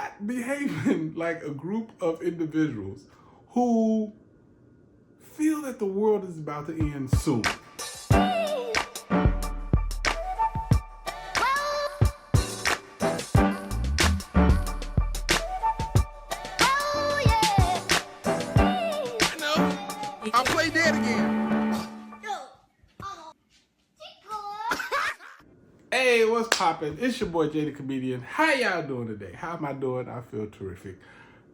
not behaving like a group of individuals who feel that the world is about to end soon. I'll play that again. Hey, what's poppin'? It's your boy Jay the Comedian. How y'all doing today? How am I doing? I feel terrific.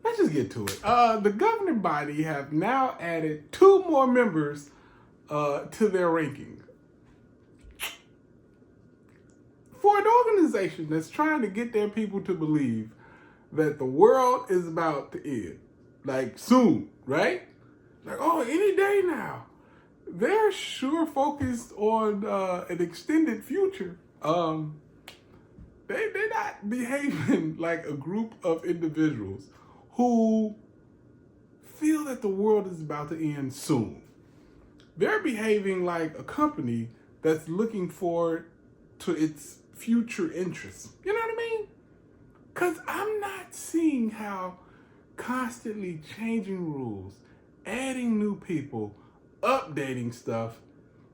Let's just get to it. The governing body have now added 2 more members to their ranking. For an organization that's trying to get their people to believe that the world is about to end, like soon, right? Like, oh, any day now. They're sure focused on an extended future. They're not behaving like a group of individuals who feel that the world is about to end soon. They're behaving like a company that's looking forward to its future interests. You know what I mean? Because I'm not seeing how constantly changing rules, adding new people, updating stuff,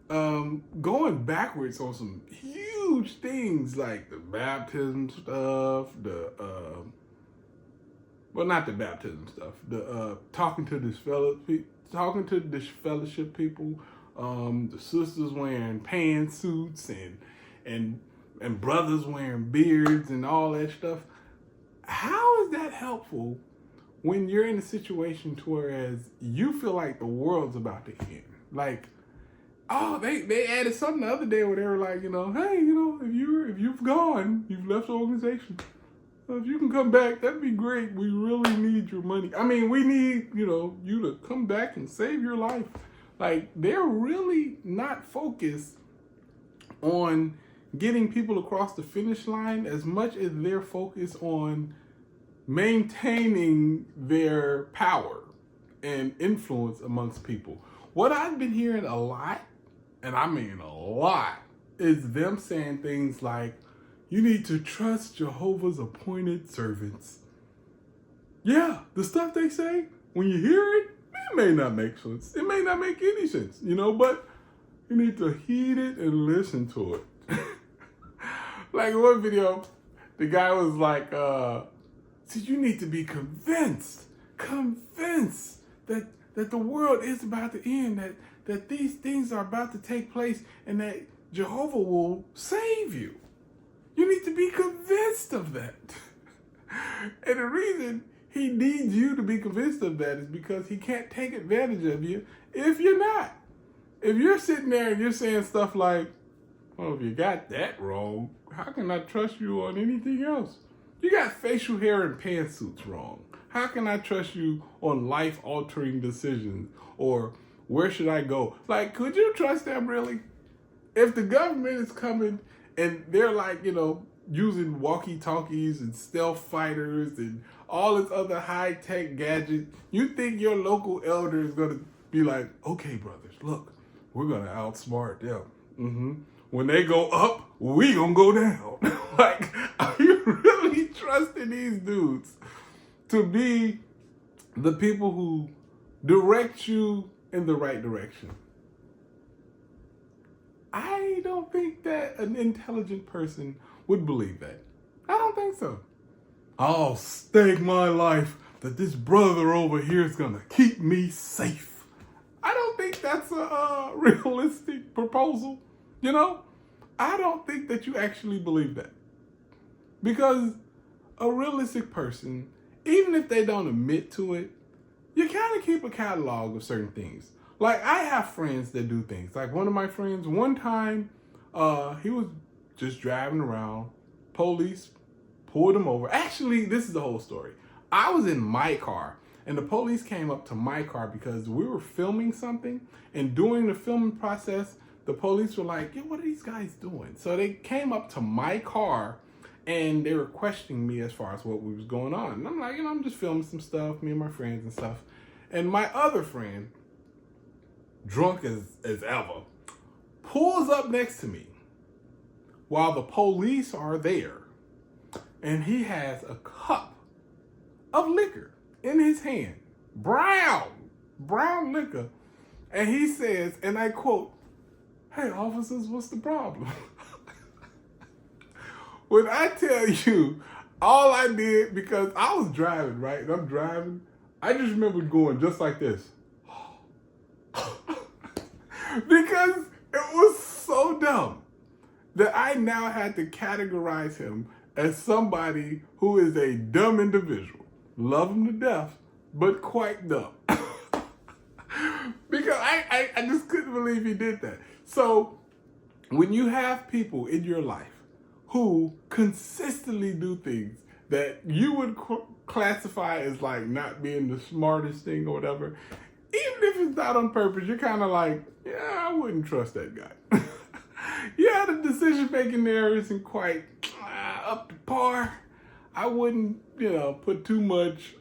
going backwards on some huge things like the baptism stuff, not the baptism stuff, the talking to this fellowship people, the sisters wearing pantsuits and brothers wearing beards and all that stuff. How is that helpful when you're in a situation to whereas you feel like the world's about to end? Like, oh, they added something the other day where they were like, hey, if you've gone, you've left the organization, if you can come back, that'd be great. We really need your money. I mean, we need, you to come back and save your life. Like, they're really not focused on getting people across the finish line as much as they're focused on maintaining their power and influence amongst people. What I've been hearing a lot, and I mean a lot, is them saying things like, you need to trust Jehovah's appointed servants. Yeah, the stuff they say, when you hear it, it may not make sense. It may not make any sense, but you need to heed it and listen to it. Like in one video, the guy was like, see, you need to be convinced that the world is about to end, that these things are about to take place, and that Jehovah will save you. You need to be convinced of that. And the reason he needs you to be convinced of that is because he can't take advantage of you if you're not. If you're sitting there and you're saying stuff like, well, if you got that wrong, how can I trust you on anything else? You got facial hair and pantsuits wrong. How can I trust you on life-altering decisions? Or where should I go? Like, could you trust them really? If the government is coming and they're like, using walkie-talkies and stealth fighters and all this other high-tech gadgets, you think your local elder is going to be like, okay, brothers, look, we're going to outsmart them. When they go up, we going to go down. Like, are you really trusting these dudes to be the people who direct you in the right direction? I don't think that an intelligent person would believe that. I don't think so. I'll stake my life that this brother over here is going to keep me safe. I don't think that's a realistic proposal. I don't think that you actually believe that. Because a realistic person, even if they don't admit to it, you kind of keep a catalog of certain things. Like, I have friends that do things. Like, one of my friends, one time, he was just driving around. Police pulled him over. Actually, this is the whole story. I was in my car, and the police came up to my car because we were filming something. And during the filming process, the police were like, yeah, what are these guys doing? So they came up to my car, and they were questioning me as far as what was going on. And I'm like, I'm just filming some stuff, me and my friends and stuff. And my other friend, drunk as ever, pulls up next to me while the police are there. And he has a cup of liquor in his hand. Brown liquor. And he says, and I quote, "Hey, officers, what's the problem?" When I tell you, all I did, because I was driving, right? And I'm driving, I just remember going just like this. Because it was so dumb that I now had to categorize him as somebody who is a dumb individual. Love him to death, but quite dumb. Because I just couldn't believe he did that. So when you have people in your life who consistently do things that you would classify as like not being the smartest thing or whatever, even if it's not on purpose, you're kind of like, yeah, I wouldn't trust that guy. Yeah, the decision making there isn't quite up to par. I wouldn't, put too much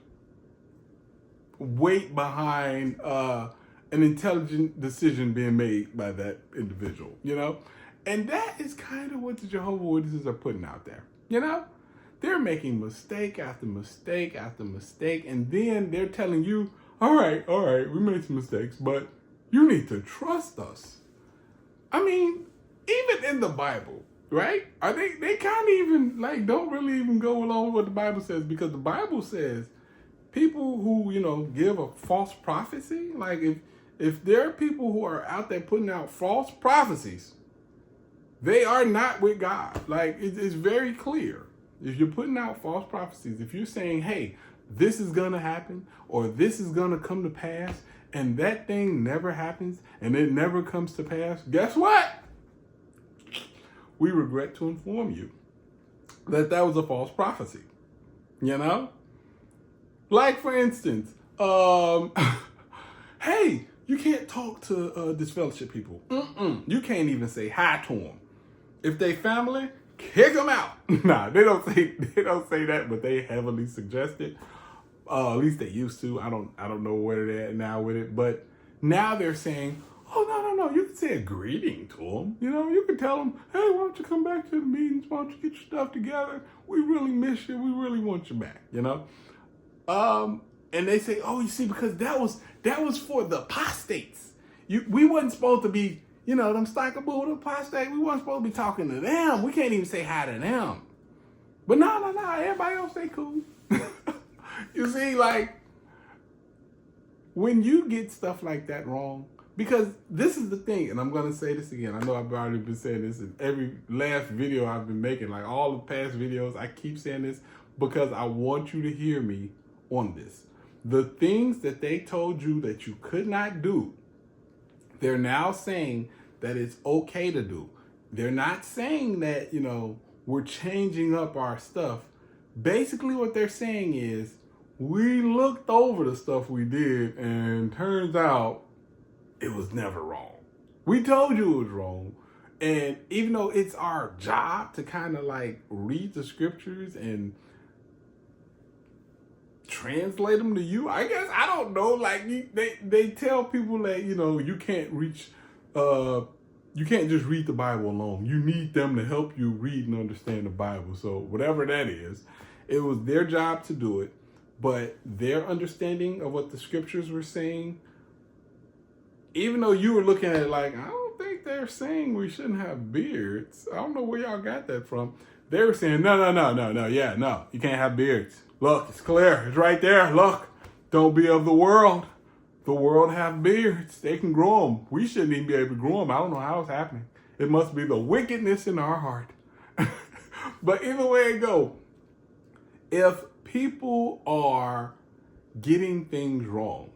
weight behind an intelligent decision being made by that individual, And that is kind of what the Jehovah's Witnesses are putting out there, They're making mistake after mistake after mistake, and then they're telling you, all right, we made some mistakes, but you need to trust us. I mean, even in the Bible, right? Are they kind of even don't really even go along with what the Bible says, because the Bible says people who, give a false prophecy, like if there are people who are out there putting out false prophecies, they are not with God. It's very clear. If you're putting out false prophecies, if you're saying, hey, this is going to happen or this is going to come to pass, and that thing never happens and it never comes to pass, guess what? We regret to inform you that was a false prophecy. Like, for instance, hey, you can't talk to disfellowship people. You can't even say hi to them. If they family, kick them out. Nah, they don't say that, but they heavily suggest it. At least they used to. I don't know where they're at now with it, but now they're saying, oh, no. You can say a greeting to them. You can tell them, hey, why don't you come back to the meetings? Why don't you get your stuff together? We really miss you. We really want you back, And they say, oh, you see, because that was for the apostates. We wasn't supposed to be, them Stockable apostates. We wasn't supposed to be talking to them. We can't even say hi to them. But no. Everybody else stay cool. You see, when you get stuff like that wrong, because this is the thing, and I'm going to say this again. I know I've already been saying this in every last video I've been making, all the past videos. I keep saying this because I want you to hear me on this. The things that they told you that you could not do, they're now saying that it's okay to do. They're not saying that, we're changing up our stuff. Basically what they're saying is, we looked over the stuff we did and turns out it was never wrong. We told you it was wrong. And even though it's our job to kind of read the scriptures and translate them to you, I guess, I don't know. They tell people that, you can't you can't just read the Bible alone. You need them to help you read and understand the Bible. So whatever that is, it was their job to do it. But their understanding of what the scriptures were saying, even though you were looking at it I don't think they're saying we shouldn't have beards. I don't know where y'all got that from. They were saying, no. Yeah, no, you can't have beards. Look, it's clear. It's right there. Look, don't be of the world. The world have beards. They can grow them. We shouldn't even be able to grow them. I don't know how it's happening. It must be the wickedness in our heart. But either way it go, if people are getting things wrong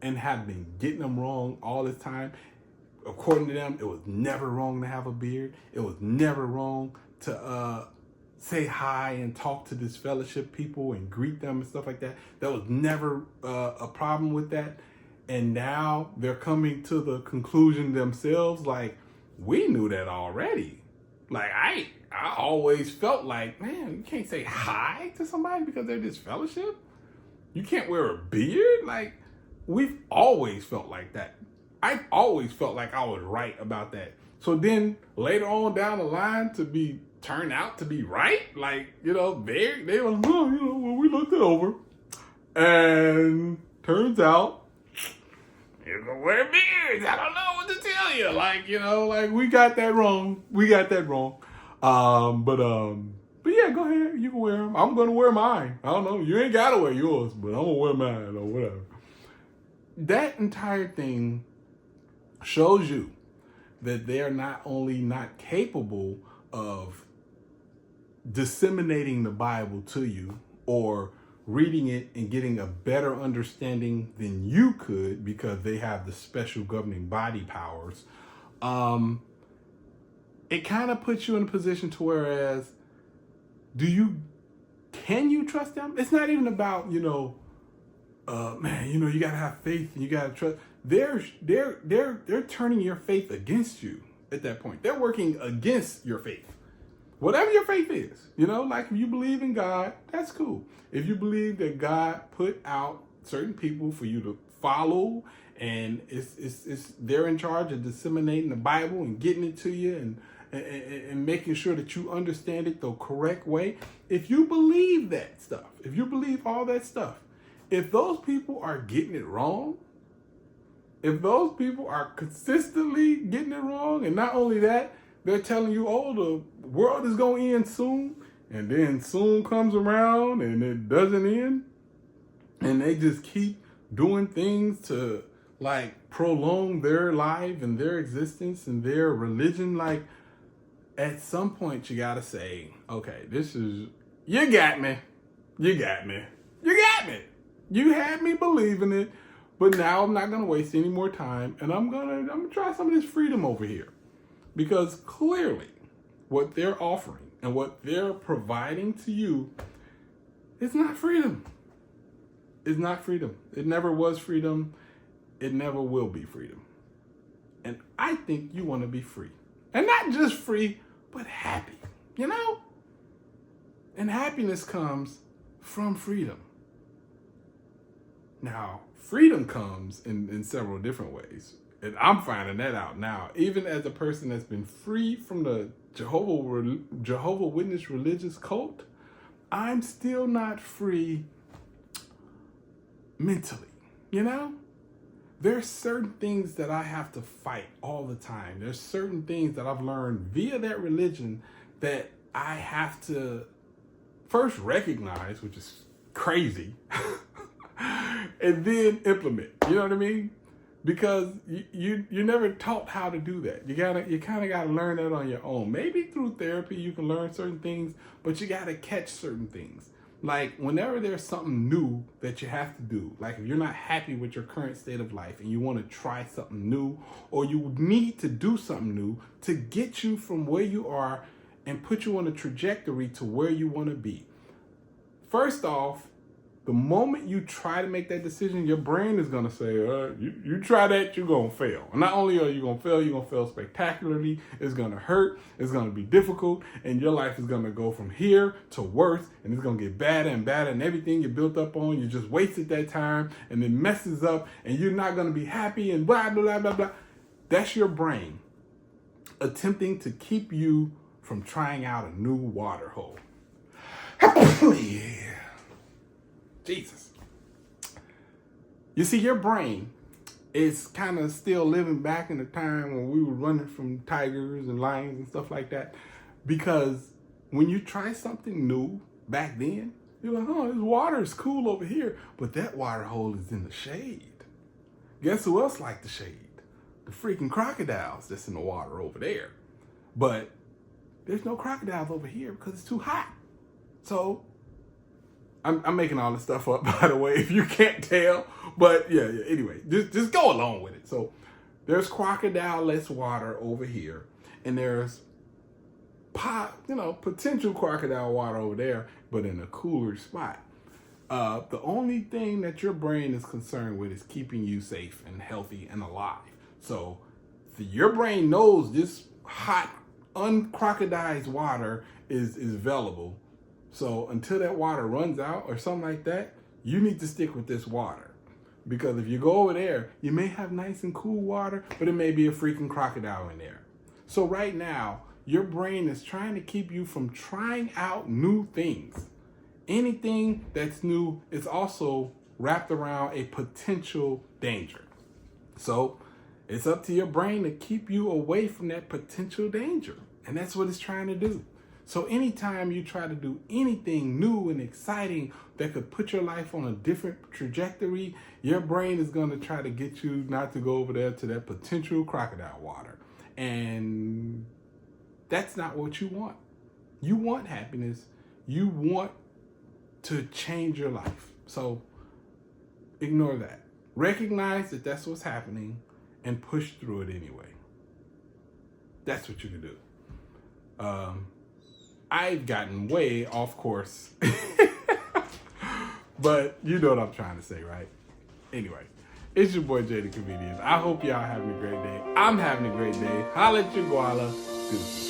and have been getting them wrong all this time, according to them, it was never wrong to have a beard. It was never wrong to say hi and talk to disfellowship people and greet them and stuff like that. There was never a problem with that. And now they're coming to the conclusion themselves, we knew that already. I always felt man, you can't say hi to somebody because they're disfellowship. You can't wear a beard. We've always felt like that. I've always felt like I was right about that. So then later on down the line to turn out to be right, they were, well, we looked it over. And turns out, you're gonna wear beards. I don't know what to tell you. Like, like we got that wrong. But yeah, go ahead. You can wear them. I'm gonna wear mine. I don't know. You ain't gotta wear yours, but I'm gonna wear mine or whatever. That entire thing shows you that they are not only not capable of disseminating the Bible to you or reading it and getting a better understanding than you could because they have the special governing body powers. It kind of puts you in a position to whereas, can you trust them? It's not even about, man, you gotta have faith and you gotta trust. They're turning your faith against you at that point. They're working against your faith. Whatever your faith is, like if you believe in God, that's cool. If you believe that God put out certain people for you to follow and they're in charge of disseminating the Bible and getting it to you and making sure that you understand it the correct way. If you believe that stuff, if you believe all that stuff, if those people are getting it wrong, if those people are consistently getting it wrong, and not only that, they're telling you, oh, the world is going to end soon, and then soon comes around and it doesn't end, and they just keep doing things to like prolong their life and their existence and their religion. Like at some point you got to say, okay, you got me. You had me believing it, but now I'm not going to waste any more time, and I'm going to try some of this freedom over here. Because clearly what they're offering and what they're providing to you is not freedom. It's not freedom. It never was freedom. It never will be freedom. And I think you want to be free. And not just free, but happy, And happiness comes from freedom. Now, freedom comes in several different ways. And I'm finding that out now. Even as a person that's been free from the Jehovah Witness religious cult, I'm still not free mentally, There's certain things that I have to fight all the time. There's certain things that I've learned via that religion that I have to first recognize, which is crazy, and then implement. You know what I mean? Because you're never taught how to do that. You kind of got to learn that on your own. Maybe through therapy you can learn certain things, but you got to catch certain things. Like whenever there's something new that you have to do, like if you're not happy with your current state of life and you want to try something new, or you need to do something new to get you from where you are and put you on a trajectory to where you want to be. First off, the moment you try to make that decision, your brain is going to say, you try that, you're going to fail. And not only are you going to fail, you're going to fail spectacularly. It's going to hurt. It's going to be difficult. And your life is going to go from here to worse. And it's going to get badder and badder. And everything you built up on, you just wasted that time. And it messes up. And you're not going to be happy and blah, blah, blah, blah. That's your brain attempting to keep you from trying out a new water hole. Yeah. Jesus. You see, your brain is kind of still living back in the time when we were running from tigers and lions and stuff like that. Because when you try something new back then, you're like, oh, this water is cool over here, but that water hole is in the shade. Guess who else liked the shade? The freaking crocodiles that's in the water over there. But there's no crocodiles over here because it's too hot. So I'm making all this stuff up, by the way, if you can't tell. But yeah, anyway, just go along with it. So there's crocodile-less water over here, and there's potential crocodile water over there, but in a cooler spot. The only thing that your brain is concerned with is keeping you safe and healthy and alive. So your brain knows this hot, uncrocodilized water is available. So until that water runs out or something like that, you need to stick with this water. Because if you go over there, you may have nice and cool water, but it may be a freaking crocodile in there. So right now, your brain is trying to keep you from trying out new things. Anything that's new is also wrapped around a potential danger. So it's up to your brain to keep you away from that potential danger. And that's what it's trying to do. So anytime you try to do anything new and exciting that could put your life on a different trajectory, your brain is going to try to get you not to go over there to that potential crocodile water. And that's not what you want. You want happiness. You want to change your life. So ignore that. Recognize that that's what's happening and push through it anyway. That's what you can do. I've gotten way off course. But you know what I'm trying to say, right? Anyway, it's your boy Jay the Comedian. I hope y'all having a great day. I'm having a great day. Holla at your guala. Deuces.